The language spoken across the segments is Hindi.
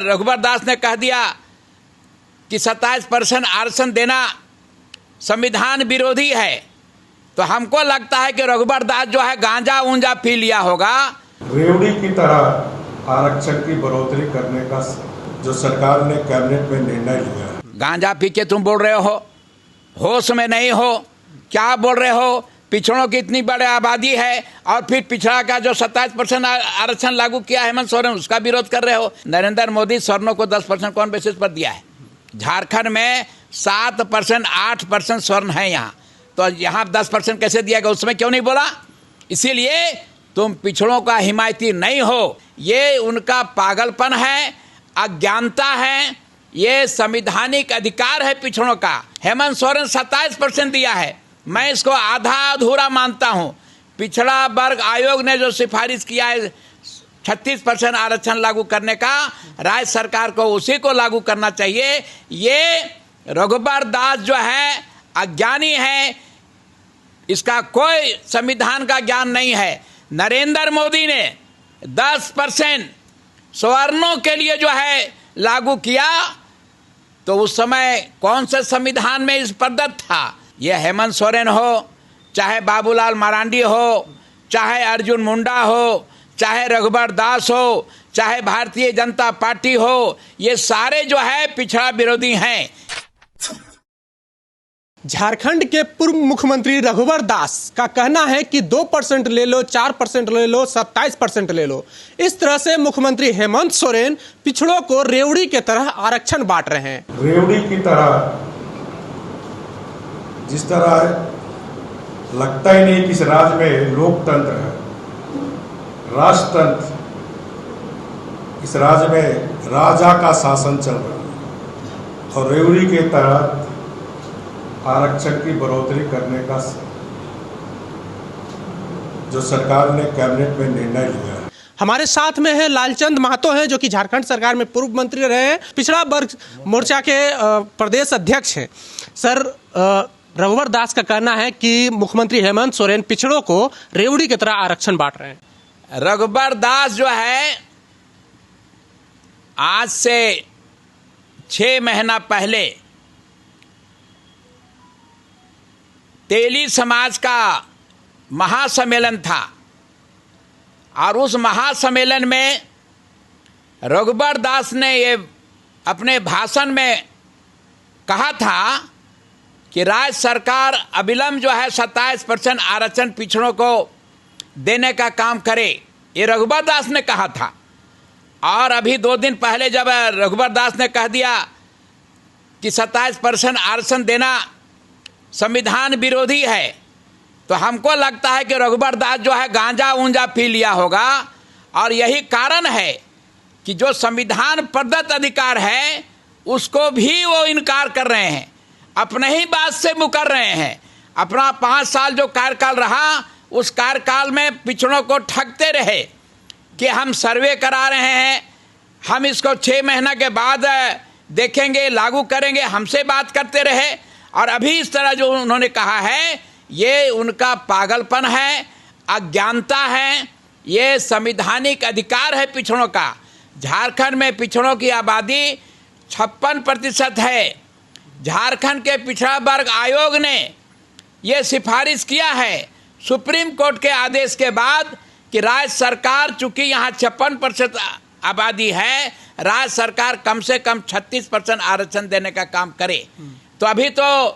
रघुबर दास ने कह दिया कि 27% आरक्षण देना संविधान विरोधी है, तो हमको लगता है कि रघुबर दास जो है गांजा ऊंजा पी लिया होगा। रेवड़ी की तरह आरक्षण की बढ़ोतरी करने का जो सरकार ने कैबिनेट में निर्णय लिया है। गांजा पी के तुम बोल रहे हो, होश में नहीं हो, क्या बोल रहे हो? पिछड़ों की इतनी बड़ी आबादी है और फिर पिछड़ा का जो 27% आरक्षण लागू किया हेमंत सोरेन, उसका विरोध कर रहे हो। नरेंद्र मोदी सवर्णों को 10% कौन बेसिस पर दिया है? झारखंड में 7%, 8% स्वर्ण है यहाँ, तो यहाँ 10% कैसे दिया गया? उसमें क्यों नहीं बोला? इसीलिए तुम पिछड़ों का हिमायती नहीं हो, ये उनका पागलपन है, अज्ञानता है। ये संवैधानिक अधिकार है पिछड़ों का। हेमंत सोरेन 27% दिया है, मैं इसको आधा अधूरा मानता हूँ। पिछड़ा वर्ग आयोग ने जो सिफारिश किया है 36% आरक्षण लागू करने का, राज्य सरकार को उसी को लागू करना चाहिए। ये रघुबर दास जो है अज्ञानी है, इसका कोई संविधान का ज्ञान नहीं है। नरेंद्र मोदी ने 10% सवर्णों के लिए जो है लागू किया, तो उस समय कौन से संविधान में इस प्रदत्त था? ये हेमंत सोरेन हो, चाहे बाबूलाल मरांडी हो, चाहे अर्जुन मुंडा हो, चाहे रघुबर दास हो, चाहे भारतीय जनता पार्टी हो, ये सारे जो है पिछड़ा विरोधी हैं। झारखंड के पूर्व मुख्यमंत्री रघुबर दास का कहना है कि 2% ले लो, 4% ले लो, 27% ले लो। इस तरह से मुख्यमंत्री हेमंत सोरेन पिछड़ों को रेवड़ी की तरह आरक्षण बांट रहे हैं। रेवड़ी की तरह, जिस तरह लगता ही नहीं कि इस राज्य में लोकतंत्र है, राष्ट्रतंत्र, इस राज्य में राजा का शासन चल रहा है और रेवड़ी के तहत आरक्षण की बढ़ोतरी करने का जो सरकार ने कैबिनेट में निर्णय लिया है। हमारे साथ में है लालचंद महतो हैं, जो कि झारखंड सरकार में पूर्व मंत्री रहे हैं, पिछड़ा वर्ग मोर्चा के प्रदेश अध्यक्ष हैं। सर, रघुबर दास का कहना है कि मुख्यमंत्री हेमंत सोरेन पिछड़ों को रेवड़ी की तरह आरक्षण बांट रहे हैं। रघुबर दास जो है आज से 6 महीना पहले तेली समाज का महासम्मेलन था और उस महासम्मेलन में रघुबर दास ने ये अपने भाषण में कहा था कि राज्य सरकार अविलंब जो है 27% आरक्षण पिछड़ों को देने का काम करे। ये रघुबर दास ने कहा था। और अभी 2 दिन पहले जब रघुबर दास ने कह दिया कि 27% आरक्षण देना संविधान विरोधी है, तो हमको लगता है कि रघुबर दास जो है गांजा ऊंजा पी लिया होगा। और यही कारण है कि जो संविधान प्रदत्त अधिकार है उसको भी वो इनकार कर रहे हैं, अपने ही बात से मुकर रहे हैं। अपना 5 साल जो कार्यकाल रहा, उस कार्यकाल में पिछड़ों को ठगते रहे कि हम सर्वे करा रहे हैं, हम इसको 6 महीना के बाद देखेंगे, लागू करेंगे, हमसे बात करते रहे। और अभी इस तरह जो उन्होंने कहा है, ये उनका पागलपन है, अज्ञानता है। ये संवैधानिक अधिकार है पिछड़ों का। झारखंड में पिछड़ों की आबादी 56% है। झारखंड के पिछड़ा वर्ग आयोग ने ये सिफारिश किया है सुप्रीम कोर्ट के आदेश के बाद कि राज्य सरकार, चूंकि यहाँ 56% आबादी है, राज्य सरकार कम से कम 36% आरक्षण देने का काम करे। तो अभी तो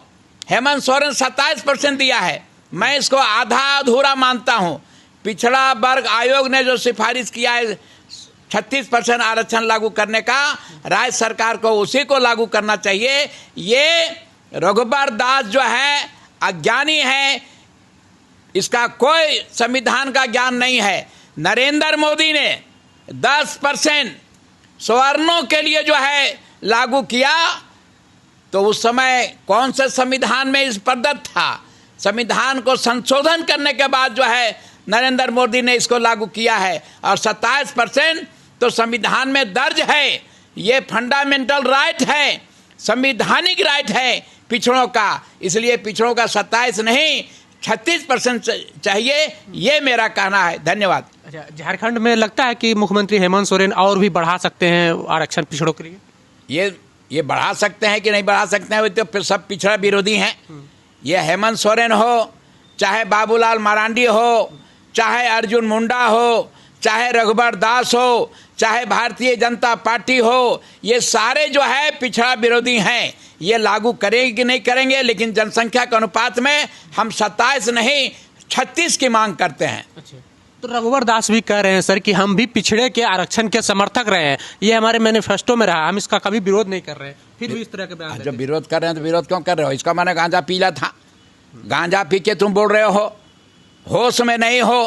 हेमंत सोरेन 27% दिया है, मैं इसको आधा अधूरा मानता हूँ। पिछड़ा वर्ग आयोग ने जो सिफारिश किया है 36% आरक्षण लागू करने का, राज्य सरकार को उसी को लागू करना चाहिए। ये रघुबर दास जो है अज्ञानी है, इसका कोई संविधान का ज्ञान नहीं है। नरेंद्र मोदी ने 10% सवर्णों के लिए जो है लागू किया, तो उस समय कौन से संविधान में इस प्रदत्त था? संविधान को संशोधन करने के बाद जो है नरेंद्र मोदी ने इसको लागू किया है। और 27% तो संविधान में दर्ज है, ये फंडामेंटल राइट है, संवैधानिक राइट है पिछड़ों का। इसलिए पिछड़ों का 27 नहीं 36% चाहिए, ये मेरा कहना है। धन्यवाद। अच्छा, झारखंड में लगता है कि मुख्यमंत्री हेमंत सोरेन और भी बढ़ा सकते हैं आरक्षण पिछड़ों के लिए? ये बढ़ा सकते हैं कि नहीं बढ़ा सकते हैं, वो तो सब पिछड़ा विरोधी हैं। ये हेमंत सोरेन हो, चाहे बाबूलाल मरांडी हो, चाहे अर्जुन मुंडा हो, चाहे रघुबर दास हो, चाहे भारतीय जनता पार्टी हो, ये सारे जो है पिछड़ा विरोधी हैं। ये लागू करेंगे कि नहीं करेंगे, लेकिन जनसंख्या के अनुपात में हम 27 नहीं 36 की मांग करते हैं। अच्छा, तो रघुवर दास भी कह रहे हैं सर कि हम भी पिछड़े के आरक्षण के समर्थक रहे हैं, ये हमारे मैनिफेस्टो में रहा, हम इसका कभी विरोध नहीं कर रहे हैं, फिर भी इस तरह के बयान देते हैं। जब विरोध कर रहे हैं तो विरोध क्यों कर रहे हो? इसका माने गांजा पीला था, गांजा पी के तुम बोल रहे हो, होश में नहीं हो,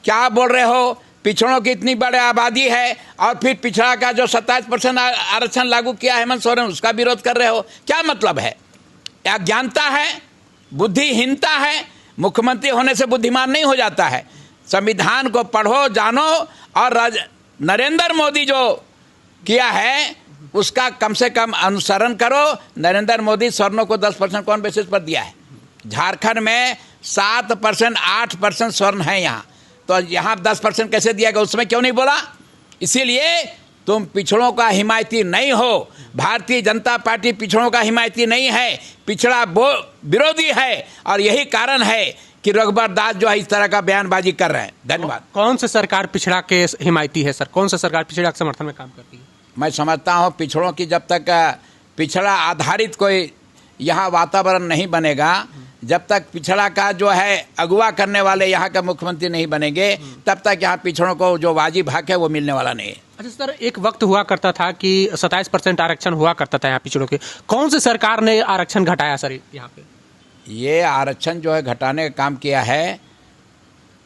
क्या बोल रहे हो? पिछड़ों की इतनी बड़ी आबादी है और फिर पिछड़ा का जो 27% आरक्षण लागू किया हेमंत सोरेन, उसका विरोध कर रहे हो, क्या मतलब है? अज्ञानता है, बुद्धिहीनता है। मुख्यमंत्री होने से बुद्धिमान नहीं हो जाता है। संविधान को पढ़ो, जानो, और नरेंद्र मोदी जो किया है उसका कम से कम अनुसरण करो। नरेंद्र मोदी स्वर्णों को 10% कौन बेसिस पर दिया है? झारखंड में 7%, 8% स्वर्ण है यहाँ, तो यहाँ 10% कैसे दिया गया? उसमें क्यों नहीं बोला? इसीलिए तुम पिछड़ों का हिमायती नहीं हो। भारतीय जनता पार्टी पिछड़ों का हिमायती नहीं है, पिछड़ा विरोधी है, और यही कारण है कि रघुबर दास जो है इस तरह का बयानबाजी कर रहे हैं। धन्यवाद। कौन से सरकार पिछड़ा के हिमायती है सर? कौन सा सरकार पिछड़ा के समर्थन में काम करती है? मैं समझता हूँ पिछड़ों की जब तक पिछड़ा आधारित कोई यहाँ वातावरण नहीं बनेगा, जब तक पिछड़ा का जो है अगुवा करने वाले यहाँ के मुख्यमंत्री नहीं बनेंगे, तब तक यहाँ पिछड़ों को जो वाजिब हक है वो मिलने वाला नहीं है। अच्छा सर, एक वक्त हुआ करता था कि 27% आरक्षण हुआ करता था यहाँ पिछड़ों के, कौन सी सरकार ने आरक्षण घटाया सर यहाँ पे? ये आरक्षण जो है घटाने का काम किया है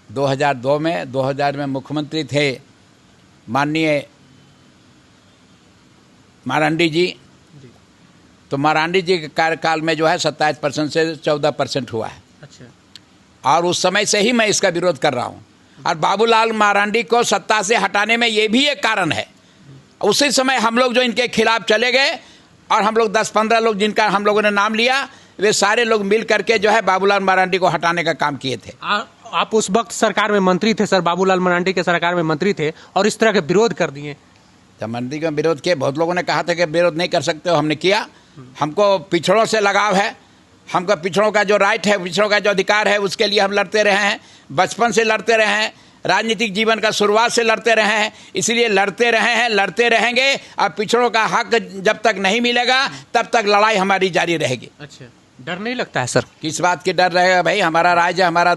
2002 में। 2000 में मुख्यमंत्री थे माननीय मारांडी जी, तो मारांडी जी के कार्यकाल में जो है 27% से 14% हुआ है। अच्छा। और उस समय से ही मैं इसका विरोध कर रहा हूँ। और बाबूलाल मरांडी को सत्ता से हटाने में ये भी एक कारण है। उसी समय हम लोग जो इनके खिलाफ चले गए, और हम लोग 10-15 लोग जिनका हम लोगों ने नाम लिया, वे सारे लोग मिल करके जो है बाबूलाल मरांडी को हटाने का काम किए थे। आप उस वक्त सरकार में मंत्री थे सर, बाबूलाल मरांडी के सरकार में मंत्री थे, और इस तरह के विरोध कर दिए। जब मंत्री का विरोध किए, बहुत लोगों ने कहा था कि विरोध नहीं कर सकते हो, हमने किया। हमको पिछड़ों से लगाव है, हमको पिछड़ों का जो राइट है, पिछड़ों का जो अधिकार है, उसके लिए हम लड़ते रहे हैं, बचपन से लड़ते रहे हैं, राजनीतिक जीवन का शुरुआत से लड़ते रहे हैं, इसलिए लड़ते रहे हैं, लड़ते रहेंगे। अब पिछड़ों का हक जब तक नहीं मिलेगा तब तक लड़ाई हमारी जारी रहेगी। अच्छा, डर नहीं लगता है सर? किस बात की डर रहेगा भाई? हमारा राज्य, हमारा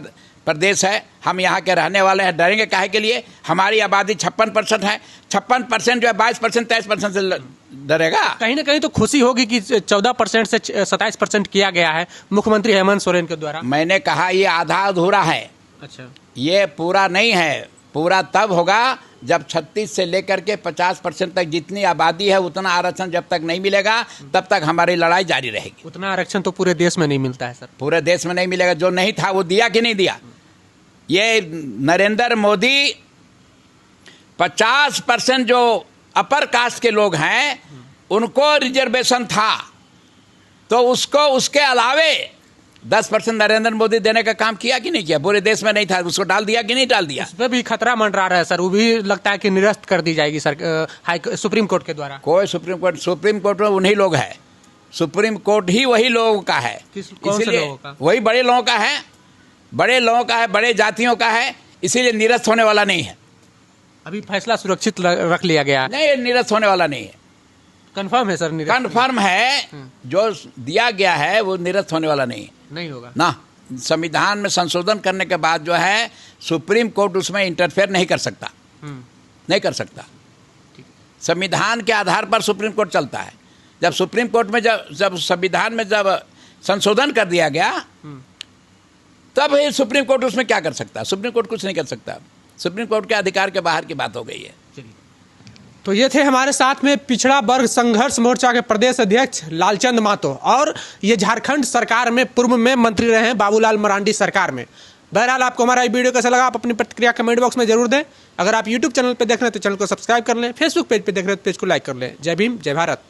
प्रदेश है, हम यहाँ के रहने वाले हैं, डरेंगे काहे के लिए? हमारी आबादी 56% है, 56% जो है 22%, 23% से डरेगा? कहीं ना कहीं तो खुशी होगी कि 14% से 27% किया गया है मुख्यमंत्री हेमंत सोरेन के द्वारा। मैंने कहा ये आधा अधूरा है। अच्छा, ये पूरा नहीं है। पूरा तब होगा जब 36 से लेकर के 50% तक जितनी आबादी है उतना आरक्षण जब तक नहीं मिलेगा तब तक हमारी लड़ाई जारी रहेगी। उतना आरक्षण तो पूरे देश में नहीं मिलता है सर। पूरे देश में नहीं मिलेगा। जो नहीं था वो दिया कि नहीं दिया? ये नरेंद्र मोदी 50% जो अपर कास्ट के लोग हैं उनको रिजर्वेशन था, तो उसको उसके अलावे 10% नरेंद्र मोदी देने का काम किया कि नहीं किया? पूरे देश में नहीं था, उसको डाल दिया कि नहीं डाल दिया? उस पर भी खतरा मंडरा रहा है सर, वो भी लगता है कि निरस्त कर दी जाएगी सर सुप्रीम कोर्ट के द्वारा। कोई सुप्रीम कोर्ट में उन्हीं लोग हैं। सुप्रीम कोर्ट ही वही लोगों का है, कौन से लोगों का? वही बड़े लोगों का है, बड़े लोगों का है, बड़े जातियों का है, इसीलिए निरस्त होने वाला नहीं है। अभी फैसला सुरक्षित रख लिया गया है? नहीं, निरस्त होने वाला नहीं है। कंफर्म है सर? कंफर्म है, जो दिया गया है वो निरस्त होने वाला नहीं होगा ना। संविधान में संशोधन करने के बाद जो है सुप्रीम कोर्ट उसमें इंटरफेयर नहीं कर सकता, नहीं कर सकता। संविधान के आधार पर सुप्रीम कोर्ट चलता है। जब सुप्रीम कोर्ट में जब संविधान में जब संशोधन कर दिया गया तब सुप्रीम कोर्ट उसमें क्या कर सकता? सुप्रीम कोर्ट कुछ नहीं कर सकता। सुप्रीम कोर्ट के अधिकार के बाहर की बात हो गई है। तो ये थे हमारे साथ में पिछड़ा वर्ग संघर्ष मोर्चा के प्रदेश अध्यक्ष लालचंद महतो, और ये झारखंड सरकार में पूर्व में मंत्री रहे हैं बाबूलाल मरांडी सरकार में। बहरहाल आपको हमारा ये वीडियो कैसा लगा आप अपनी प्रतिक्रिया कमेंट बॉक्स में जरूर दें। अगर आप यूट्यूब चैनल पर देख रहे हैं तो चैनल को सब्सक्राइब कर लें, फेसबुक पेज पर देख रहे हैं तो पेज को लाइक कर लें। जय भीम, जय भारत।